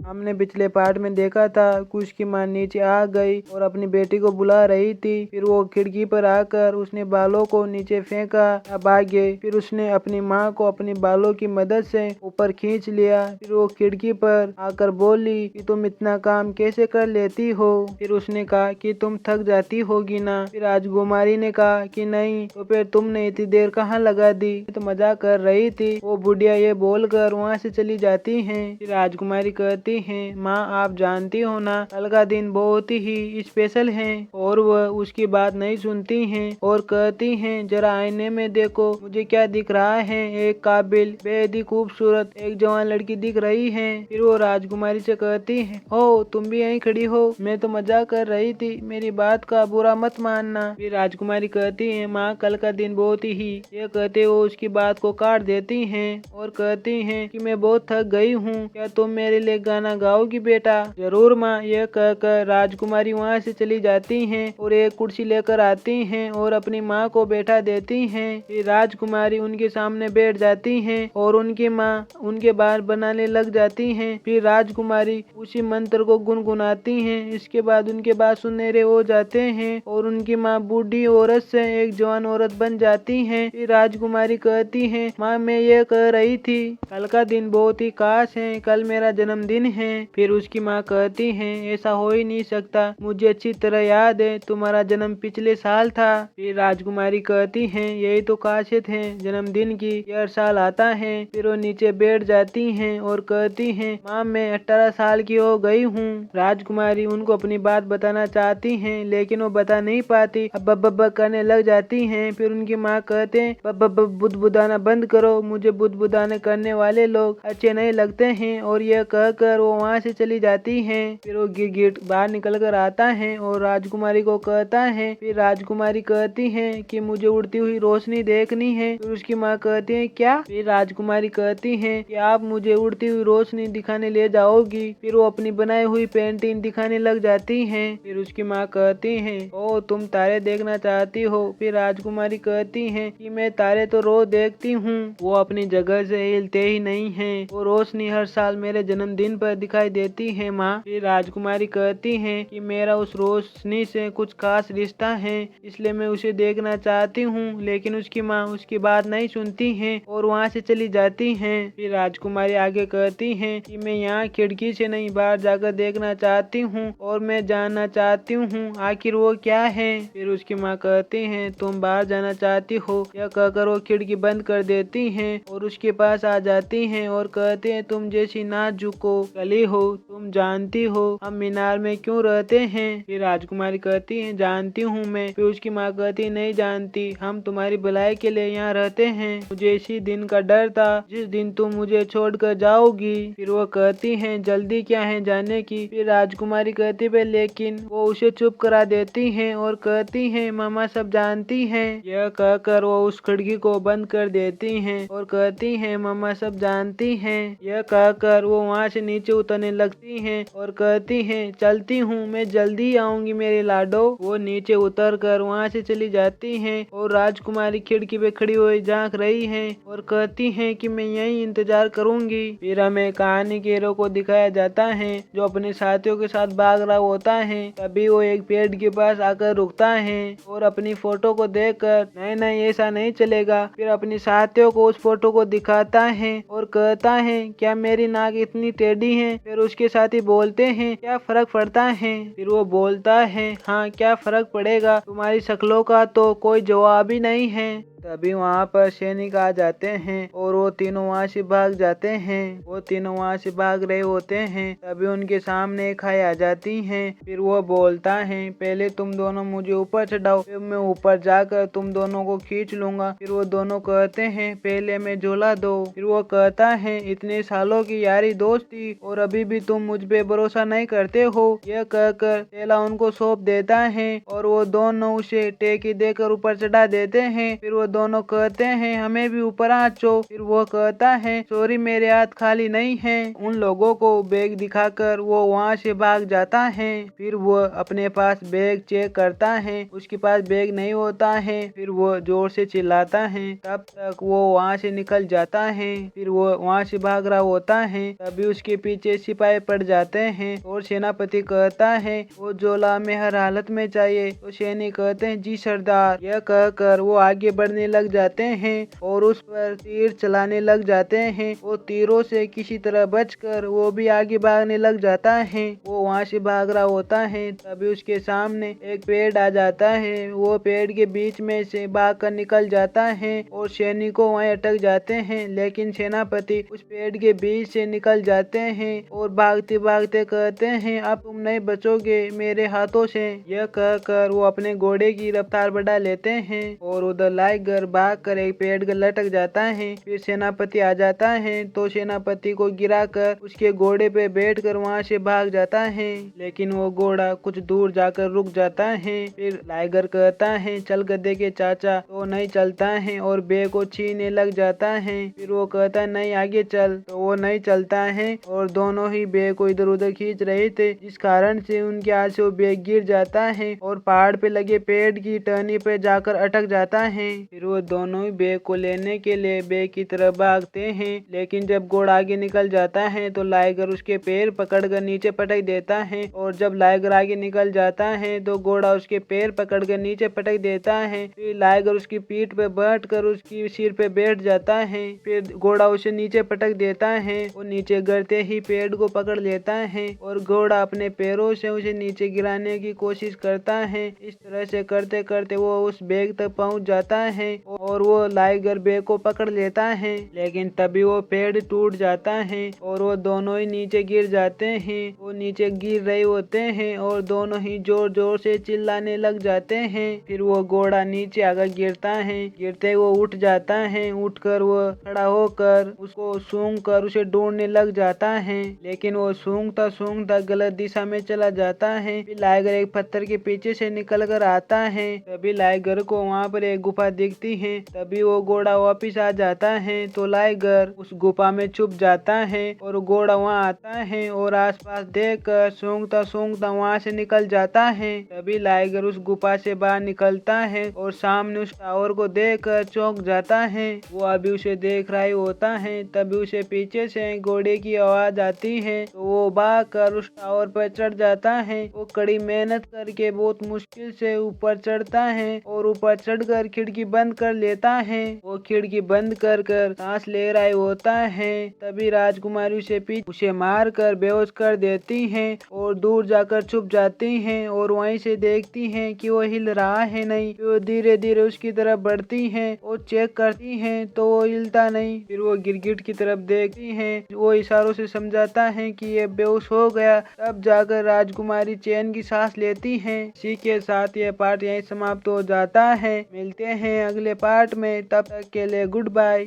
हमने पिछले पार्ट में देखा था कि उसकी माँ नीचे आ गई और अपनी बेटी को बुला रही थी। फिर वो खिड़की पर आकर उसने बालों को नीचे फेंका, भागे। फिर उसने अपनी माँ को अपनी बालों की मदद से ऊपर खींच लिया। फिर वो खिड़की पर आकर बोली कि तुम इतना काम कैसे कर लेती हो। फिर उसने कहा कि तुम थक जाती होगी ना। फिर राजकुमारी ने कहा कि नहीं, तो फिर तुमने इतनी देर कहाँ लगा दी, तो मजाक कर रही थी। वो बुढ़िया ये बोलकर वहाँ से चली जाती है। फिर राजकुमारी कहती है, माँ आप जानती हो ना, कल का दिन बहुत ही स्पेशल है। और वह उसकी बात नहीं सुनती है और कहती है, जरा आईने में देखो मुझे क्या दिख रहा है। एक काबिल, बेहद ही खूबसूरत एक जवान लड़की दिख रही है। फिर वो राजकुमारी से कहती है, हो तुम भी यहीं खड़ी हो, मैं तो मजाक कर रही थी, मेरी बात का बुरा मत मानना। फिर राजकुमारी कहती है, माँ कल का दिन बहुत ही, ये कहते वो उसकी बात को काट देती हैं और कहती हैं कि मैं बहुत थक गई हूँ, क्या तुम मेरे लिए गाना गाओगी बेटा। जरूर माँ, यह कहकर राजकुमारी वहाँ से चली जाती हैं और एक कुर्सी लेकर आती हैं और अपनी माँ को बैठा देती हैं। फिर राजकुमारी उनके सामने बैठ जाती हैं और उनकी माँ उनके बाल बनाने लग जाती हैं। फिर राजकुमारी उसी मंत्र को गुनगुनाती हैं। इसके बाद उनके बाल सुनहरे हो जाते हैं और उनकी माँ बूढ़ी औरत से एक जवान औरत बन जाती है। फिर राजकुमारी कहती है, माँ मैं ये कह रही थी, कल का दिन बहुत ही खास है, कल मेरा जन्मदिन है। फिर उसकी माँ कहती है, ऐसा हो ही नहीं सकता, मुझे अच्छी तरह याद है तुम्हारा जन्म पिछले साल था। फिर राजकुमारी कहती है, यही तो खासियत है जन्मदिन की, हर साल आता है। फिर वो नीचे बैठ जाती हैं और कहती हैं, माँ मैं 18 साल की हो गई हूँ। राजकुमारी उनको अपनी बात बताना चाहती हैं लेकिन वो बता नहीं पाती, अब बब करने लग जाती हैं। फिर उनकी माँ कहते हैं, बब बुदबुदाना बंद करो, मुझे बुदबुदाने करने वाले लोग अच्छे नहीं लगते हैं। और यह कहकर वो वहाँ से चली जाती हैं। फिर वो गिरगिट बाहर निकल कर आता है और राजकुमारी को कहता है। फिर राजकुमारी कहती है कि मुझे उड़ती हुई रोशनी देखनी है। फिर उसकी माँ कहती है, क्या। फिर राजकुमारी कहती है कि आप मुझे उड़ती हुई रोशनी दिखाने ले जाओगी। फिर वो अपनी बनाई हुई पेंटिंग दिखाने लग जाती है। फिर उसकी माँ कहती है, ओ तुम तारे देखना चाहती हो। फिर राजकुमारी कहती है कि मैं तारे तो रोज देखती हूँ, वो अपनी जगह से हिलते ही नहीं है, वो रोशनी हर साल मेरे जन्मदिन पर दिखाई देती है माँ। फिर राजकुमारी कहती है कि मेरा उस रोशनी से कुछ खास रिश्ता है, इसलिए मैं उसे देखना चाहती हूँ। लेकिन उसकी माँ उसकी बात नहीं सुनती है और वहाँ से चली जाती है। फिर राजकुमारी आगे कहती है कि मैं यहाँ खिड़की से नहीं बाहर जाकर देखना चाहती हूँ और मैं जानना चाहती हूँ आखिर वो क्या है। फिर उसकी माँ कहती है, तुम बाहर जाना चाहती हो। यह कहकर वो खिड़की बंद कर देती हैं और उसके पास आ जाती हैं और कहते हैं, तुम जैसी नाजुको कली हो, तुम जानती हो हम मीनार में क्यों रहते हैं। फिर राजकुमारी कहती है, जानती हूँ मैं। फिर उसकी माँ कहती, नहीं जानती, हम तुम्हारी भलाई के लिए यहाँ रहते हैं, मुझे इसी दिन का डर था जिस दिन तुम मुझे छोड़कर जाओगी। फिर वो कहती है, जल्दी क्या है जाने की। फिर राजकुमारी कहती है, लेकिन वो उसे चुप करा देती है और कहती है, मामा सब जानती हैं। यह कहकर वो उस खिड़की को बंद कर देती हैं और कहती हैं, मामा सब जानती हैं। यह कहकर वो वहाँ से नीचे उतरने लगती हैं और कहती हैं, चलती हूँ, मैं जल्दी आऊंगी मेरे लाडो। वो नीचे उतर कर वहाँ से चली जाती हैं और राजकुमारी खिड़की पे खड़ी हुई झांक रही है और कहती है कि मैं यही इंतजार करूंगी। फिर हमें कहानी के हीरो को दिखाया जाता है जो अपने साथियों के साथ भाग रहा होता है। तभी वो एक पेड़ के पास आकर रुकता है और अपनी फोटो को देखकर, नहीं नहीं ऐसा नहीं चलेगा। फिर अपने साथियों को उस फोटो को दिखाता है और कहता है, क्या मेरी नाक इतनी टेढ़ी है। फिर उसके साथी बोलते हैं, क्या फर्क पड़ता है। फिर वो बोलता है, हाँ क्या फर्क पड़ेगा, तुम्हारी शक्लों का तो कोई जवाब ही नहीं है। तभी वहाँ पर सैनिक आ जाते हैं और वो तीनों वहाँ से भाग जाते हैं। वो तीनों वहाँ से भाग रहे होते हैं। तभी उनके सामने एक खाई आ जाती है। फिर वो बोलता है, पहले तुम दोनों मुझे ऊपर चढ़ाओ, फिर मैं ऊपर जाकर तुम दोनों को खींच लूंगा। फिर वो दोनों कहते हैं, पहले मैं झूला दो। फिर वो कहता है, इतने सालों की यारी दोस्ती और अभी भी तुम मुझ पे भरोसा नहीं करते हो। यह कहकर थैला उनको सौंप देता है और वो दोनों उसे टेकी देकर ऊपर चढ़ा देते हैं। फिर वो दोनों कहते हैं हमें भी ऊपर आंचो। फिर वो कहता है सॉरी मेरे हाथ खाली नहीं है। उन लोगों को बैग दिखाकर वो वहाँ से भाग जाता है। फिर वो अपने पास बैग चेक करता है, उसके पास बैग नहीं होता है। फिर वो जोर से चिल्लाता है, तब तक वो वहाँ से निकल जाता है। फिर वो वहाँ से भाग रहा होता है, तभी उसके पीछे सिपाही पड़ जाते हैं और सेनापति कहता है वो झोला हमें हर हालत में चाहिए। तो सैनिक कहते हैं जी सरदार। यह कहकर वो आगे बढ़ने लग जाते हैं और उस पर तीर चलाने लग जाते हैं। वो तीरों से किसी तरह बचकर वो भी आगे भागने लग जाता है। वो वहाँ से भाग रहा होता है, तभी उसके सामने एक पेड़ आ जाता है। वो पेड़ के बीच में से भाग कर निकल जाता है और सैनिकों वहीं अटक जाते हैं। लेकिन सेनापति उस पेड़ के बीच से निकल जाते हैं और भागते भागते कहते हैं अब तुम नहीं बचोगे मेरे हाथों से। यह कहकर वो अपने घोड़े की रफ्तार बढ़ा लेते हैं और उधर लाइगर भाग कर एक पेड़ पर लटक जाता है। फिर सेनापति आ जाता है तो सेनापति को गिराकर उसके घोड़े पे बैठकर वहाँ से भाग जाता है। लेकिन वो घोड़ा कुछ दूर जाकर रुक जाता है। फिर लाइगर कहता है चल गधे के चाचा, तो नहीं चलता है और बैग को छीनने लग जाता है। फिर वो कहता है नहीं आगे चल, तो वो नहीं चलता है और दोनों ही बैग को इधर उधर खींच रहे थे, जिस कारण से उनके हाथ से वो बैग गिर जाता है और पहाड़ पे लगे पेड़ की टहनी पे जाकर अटक जाता है। फिर वो दोनों ही बैग को लेने के लिए बैग की तरफ भागते हैं। लेकिन जब घोड़ा आगे निकल जाता है तो लाइगर उसके पैर पकड़कर नीचे पटक देता है और जब लाइगर आगे निकल जाता है तो घोड़ा उसके पैर पकड़कर नीचे पटक देता है। फिर लाइगर उसकी पीठ पे बैठकर उसकी सिर पे बैठ जाता है। फिर घोड़ा उसे नीचे पटक देता है और नीचे गिरते ही पेड़ को पकड़ लेता है और घोड़ा अपने पैरों से उसे नीचे गिराने की कोशिश करता है। इस तरह से करते करते वो उस बैग तक पहुंच जाता है और वो लाइगर बैग को पकड़ लेता है। लेकिन तभी वो पेड़ टूट जाता है और वो दोनों ही नीचे गिर जाते हैं। वो नीचे गिर रहे होते हैं और दोनों ही जोर जोर से चिल्लाने लग जाते हैं। फिर वो घोड़ा नीचे आकर गिरता है, गिरते वो उठ जाता है। उठकर वो खड़ा होकर उसको सूंघ कर उसे ढूंढने लग जाता है। लेकिन वो सूंघता गलत दिशा में चला जाता है। फिर लाइगर एक पत्थर के पीछे से निकल कर आता है। तभी लाइगर को वहाँ पर एक गुफा दिखती है। तभी वो घोड़ा वापिस आ जाता है तो लाइगर उस गुफा में छुप जाता है और घोड़ा वहाँ आता है और आसपास देखकर सूंघता वहाँ से निकल जाता है। तभी लाइगर उस गुफा से बाहर निकलता है और सामने उस टावर को देखकर चौंक जाता है। वो अभी उसे देख रहा ही होता है, तभी उसे पीछे से घोड़े की आवाज आती है तो वो भाग कर उस टावर पर चढ़ जाता है। वो कड़ी मेहनत करके बहुत मुश्किल से ऊपर चढ़ता है और ऊपर चढ़कर खिड़की बंद कर लेता है। वो खिड़की बंद कर सांस ले रहा होता है, तभी राजकुमारी उसे मार कर बेहोश कर देती हैं और दूर जाकर छुप जाती हैं और वहीं से देखती हैं कि वो हिल रहा है नहीं। वो धीरे धीरे उसकी तरफ बढ़ती हैं और चेक करती हैं तो वो हिलता नहीं। फिर वो गिरगिट की तरफ देखती हैं, वो इशारों से समझाता है कि ये बेहोश हो गया। तब जाकर राजकुमारी चैन की सांस लेती हैं। इसी के साथ ये पार्ट यहीं समाप्त हो जाता है। मिलते हैं अगले पार्ट में, तब तक के लिए गुड बाय।